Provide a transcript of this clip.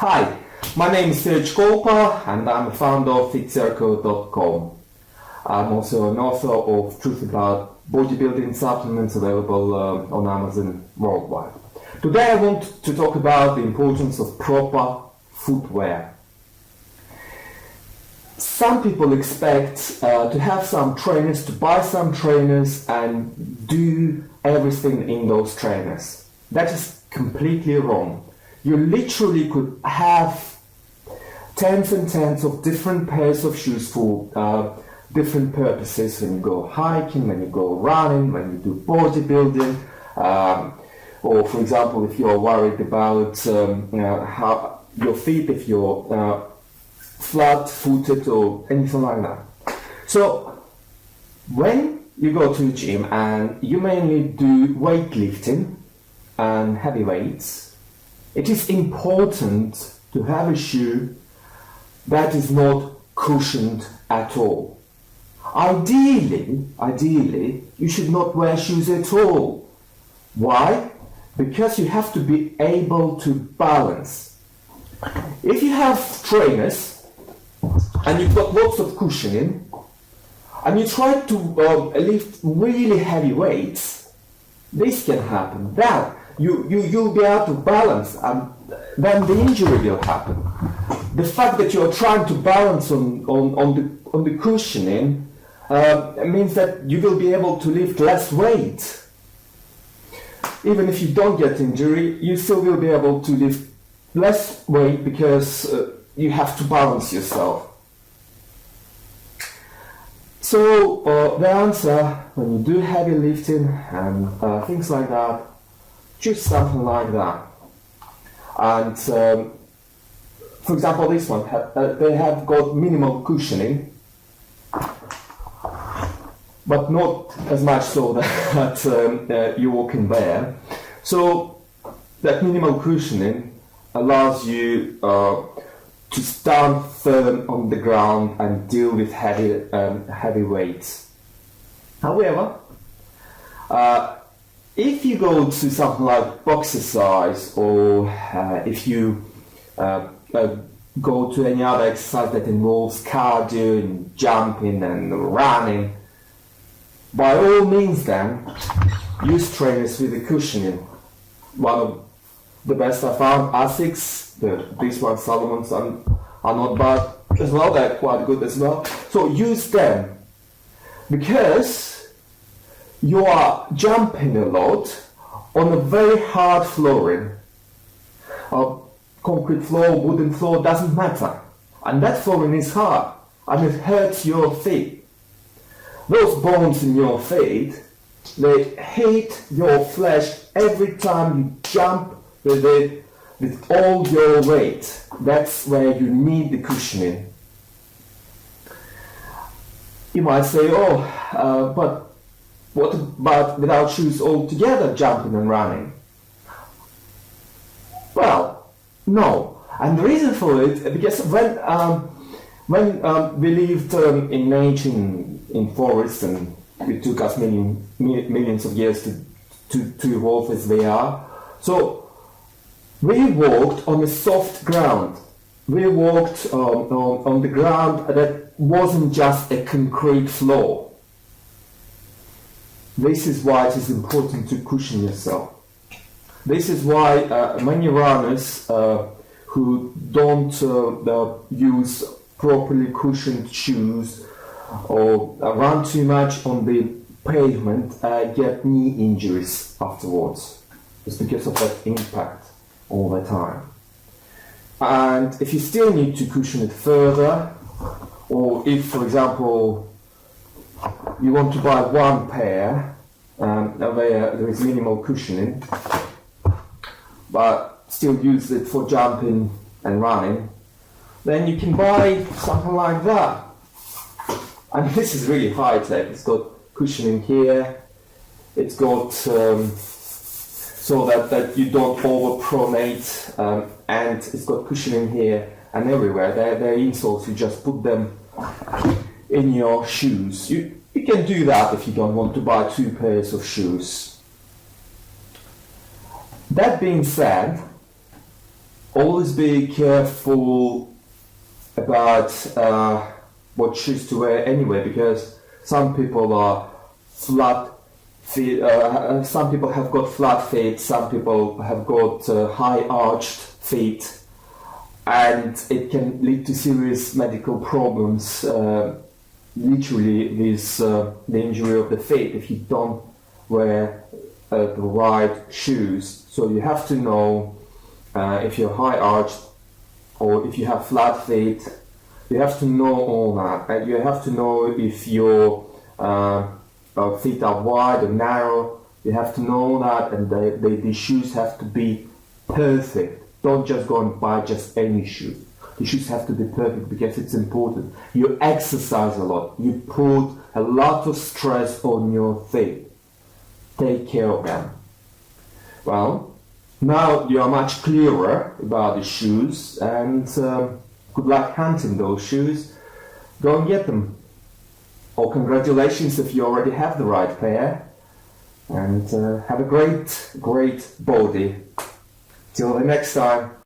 Hi, my name is Serge Kolpa and I'm a founder of FitCircle.com. I'm also an author of Truth About Bodybuilding supplements available on Amazon worldwide. Today I want to talk about the importance of proper footwear. Some people expect to have some trainers, to buy some trainers and do everything in those trainers. That is completely wrong. You literally could have tens and tens of different pairs of shoes for different purposes when you go hiking, when you go running, when you do bodybuilding, or for example if you're worried about how your feet, if you're flat-footed or anything like that. So when you go to the gym and you mainly do weightlifting and heavy weights, it is important to have a shoe that is not cushioned at all. Ideally, you should not wear shoes at all. Why? Because you have to be able to balance. If you have trainers and you've got lots of cushioning and you try to lift really heavy weights, this can happen. That you'll be out of balance and then the injury will happen. The fact that you're trying to balance on the cushioning means that you will be able to lift less weight. Even if you don't get injury, you still will be able to lift less weight because you have to balance yourself. So the answer, when you do heavy lifting and things like that, choose something like that. And for example, this one, they have got minimal cushioning, but not as much so that you can wear. So that minimal cushioning allows you to stand firm on the ground and deal with heavy weights. However, if you go to something like boxercise or if you go to any other exercise that involves cardio and jumping and running, by all means then, use trainers with the cushioning. One of the best I found, Asics, these ones, Salomons, are not bad as well, they're quite good as well. So use them, because you are jumping a lot on a very hard flooring. Concrete floor, wooden floor, doesn't matter. And that flooring is hard and it hurts your feet. Those bones in your feet, they hit your flesh every time you jump with it with all your weight. That's where you need the cushioning. You might say, but what about without shoes altogether, jumping and running? Well, no. And the reason for it, because when we lived in nature, in forests, and it took us millions of years to evolve as we are, so we walked on a soft ground. We walked on the ground that wasn't just a concrete floor. This is why it is important to cushion yourself. This is why many runners who don't use properly cushioned shoes or run too much on the pavement get knee injuries afterwards. It's because of that impact all the time. And if you still need to cushion it further, or if, for example, you want to buy one pair where there is minimal cushioning, but still use it for jumping and running, then you can buy something like that. And this is really high tech. It's got cushioning here, it's got so that you don't overpronate, and it's got cushioning here and everywhere. They're insoles, you just put them in your shoes. You can do that if you don't want to buy two pairs of shoes. That being said, Always be careful about what shoes to wear anyway, because some people are flat feet, some people have got flat feet, some people have got high arched feet, and it can lead to serious medical problems, literally with the injury of the feet if you don't wear the right shoes. So you have to know if you're high arched or if you have flat feet. You have to know all that, and you have to know if your feet are wide or narrow. You have to know that, and the shoes have to be perfect. Don't just go and buy just any shoe. The shoes have to be perfect because it's important. You exercise a lot. You put a lot of stress on your feet. Take care of them. Well, now you are much clearer about the shoes, and good luck hunting those shoes. Go and get them. Or congratulations if you already have the right pair. And have a great body. Till the next time.